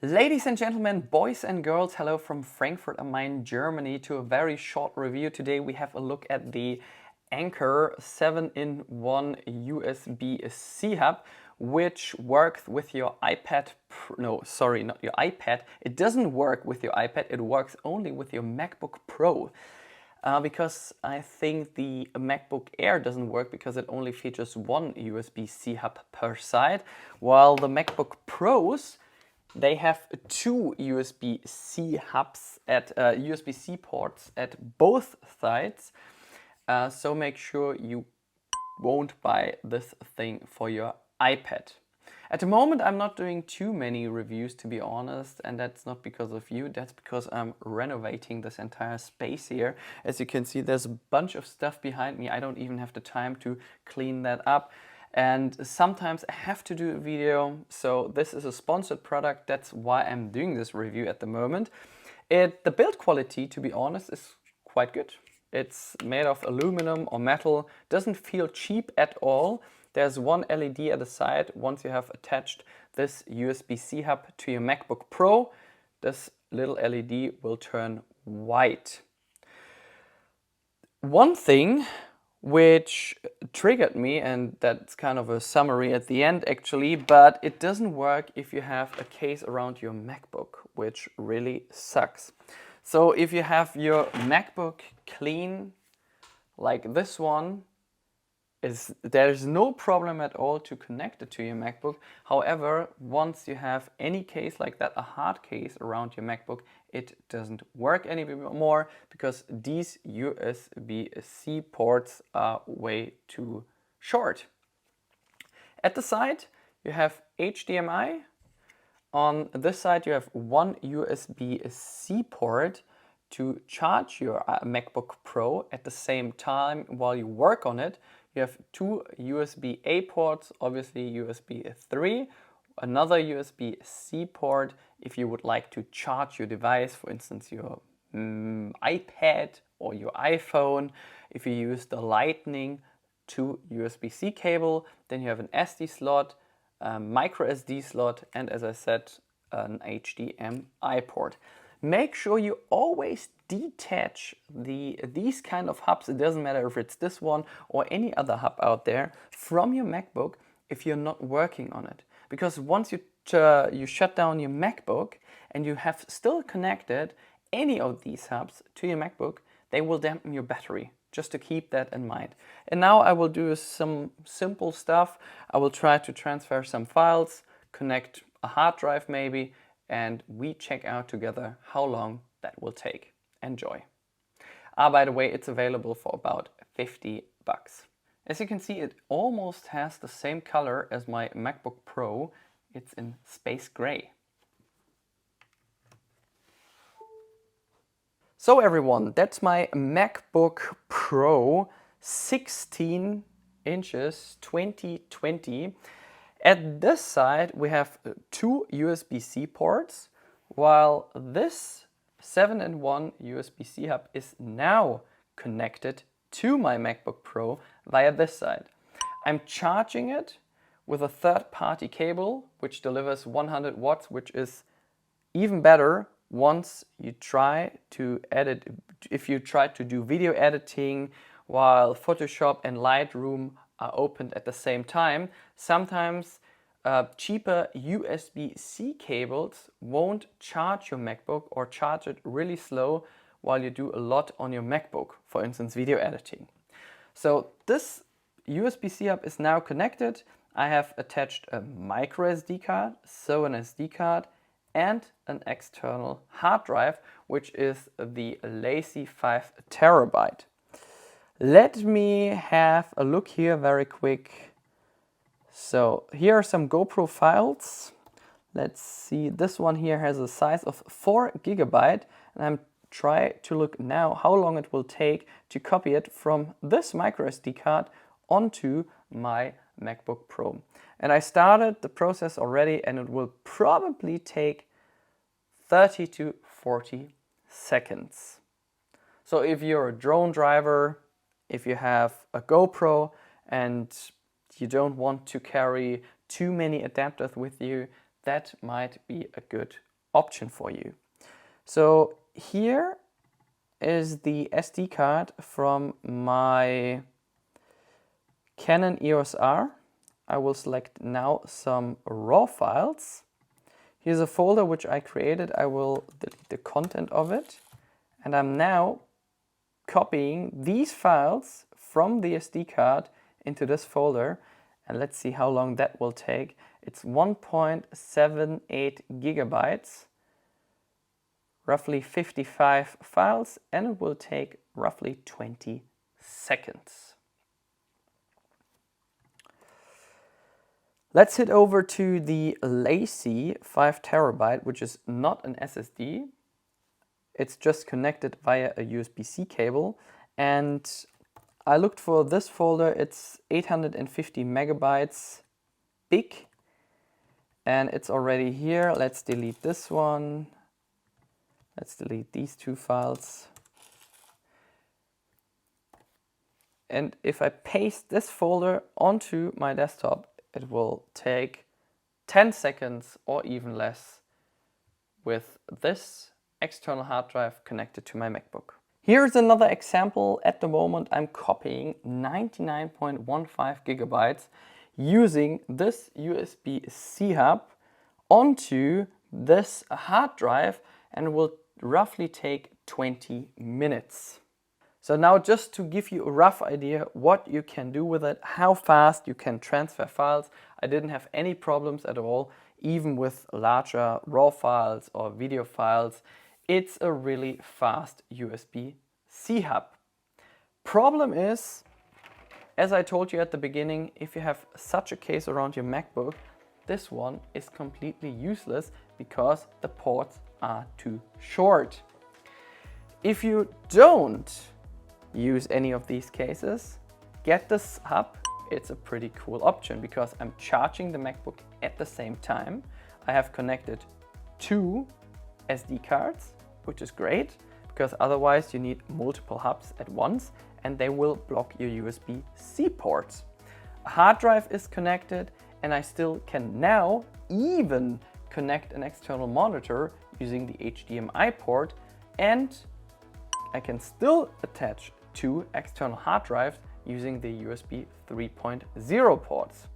Ladies and gentlemen, boys and girls, hello from Frankfurt am Main, Germany to a very short review. Today we have a look at the ANKER 7-in-1 USB-C hub, which works with your iPad, no, sorry, not your iPad. It doesn't work with your iPad, it works only with your MacBook Pro. Because I think the MacBook Air doesn't work because it only features one USB-C hub per side, while the MacBook Pros, they have two USB-C hubs at USB-C ports at both sides. So make sure you won't buy this thing for your iPad. At the moment, I'm not doing too many reviews, to be honest, and that's not because of you, that's because I'm renovating this entire space here. As you can see, there's a bunch of stuff behind me. I don't even have the time to clean that up. And sometimes I have to do a video, so this is a sponsored product. That's why I'm doing this review at the moment. The build quality, to be honest, is quite good. It's made of aluminum or metal, doesn't feel cheap at all. There's one LED at the side. Once you have attached this USB-C hub to your MacBook Pro, this little LED will turn white. One thing which triggered me, and that's kind of a summary at the end actually, but it doesn't work if you have a case around your MacBook, which really sucks. So if you have your MacBook clean like this one, there's no problem at all to connect it to your MacBook. However, once you have any case like that, a hard case around your MacBook, it doesn't work anymore because these USB-C ports are way too short. At the side, you have HDMI. On this side, you have one USB-C port to charge your MacBook Pro at the same time while you work on it. You have two USB-A ports, obviously USB 3, another USB-C port if you would like to charge your device, for instance your iPad or your iPhone. If you use the Lightning to USB-C cable, then you have an SD slot, a micro SD slot, and as I said, an HDMI port. Make sure you always detach these kind of hubs. It doesn't matter if it's this one or any other hub out there from your MacBook if you're not working on it. Because once you shut down your MacBook and you have still connected any of these hubs to your MacBook, they will dampen your battery. Just to keep that in mind. And now I will do some simple stuff. I will try to transfer some files, connect a hard drive maybe, and we check out together how long that will take. Enjoy. By the way, it's available for about 50 bucks. As you can see, it almost has the same color as my MacBook Pro. It's in space gray. So everyone, that's my MacBook Pro 16 inches 2020. At this side we have two USB-C ports, while this 7-in-1 USB-C hub is now connected to my MacBook Pro via this side. I'm charging it with a third-party cable which delivers 100 watts, which is even better once you try to edit, if you try to do video editing while Photoshop and Lightroom are opened at the same time. Sometimes cheaper USB-C cables won't charge your MacBook or charge it really slow while you do a lot on your MacBook, for instance video editing. So this USB-C hub is now connected. I have attached a micro SD card, so an SD card, and an external hard drive, which is the Lazy 5 terabyte. Let me have a look here very quick. So here are some GoPro files. Let's see, this one here has a size of 4 GB, and I'm trying to look now how long it will take to copy it from this micro SD card onto my MacBook Pro. And I started the process already, and it will probably take 30 to 40 seconds. So if you're a drone driver, if you have a GoPro and you don't want to carry too many adapters with you, that might be a good option for you. So here is the SD card from my Canon EOS R. I will select now some RAW files. Here's a folder which I created. I will delete the content of it. And I'm now copying these files from the SD card into this folder. And let's see how long that will take. It's 1.78 gigabytes, roughly 55 files, and it will take roughly 20 seconds. Let's head over to the Lacy 5 terabyte, which is not an SSD. It's just connected via a USB-C cable. And I looked for this folder. It's 850 megabytes big. And it's already here. Let's delete this one. Let's delete these two files. And if I paste this folder onto my desktop, it will take 10 seconds or even less with this external hard drive connected to my MacBook. Here's another example. At the moment, I'm copying 99.15 gigabytes using this USB-C hub onto this hard drive, and it will roughly take 20 minutes. So now, just to give you a rough idea what you can do with it, how fast you can transfer files, I didn't have any problems at all, even with larger RAW files or video files. It's a really fast USB-C hub. Problem is, as I told you at the beginning, if you have such a case around your MacBook, this one is completely useless because the ports are too short. If you don't use any of these cases, get this hub. It's a pretty cool option because I'm charging the MacBook at the same time. I have connected two SD cards, which is great because otherwise you need multiple hubs at once and they will block your USB-C ports. A hard drive is connected, and I still can now even connect an external monitor using the HDMI port, and I can still attach two external hard drives using the USB 3.0 ports.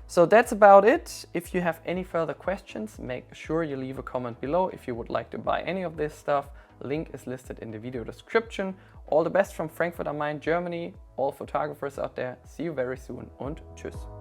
So that's about it. If you have any further questions, make sure you leave a comment below. If you would like to buy any of this stuff, link is listed in the video description. All the best from Frankfurt am Main, Germany. All photographers out there, see you very soon und tschüss.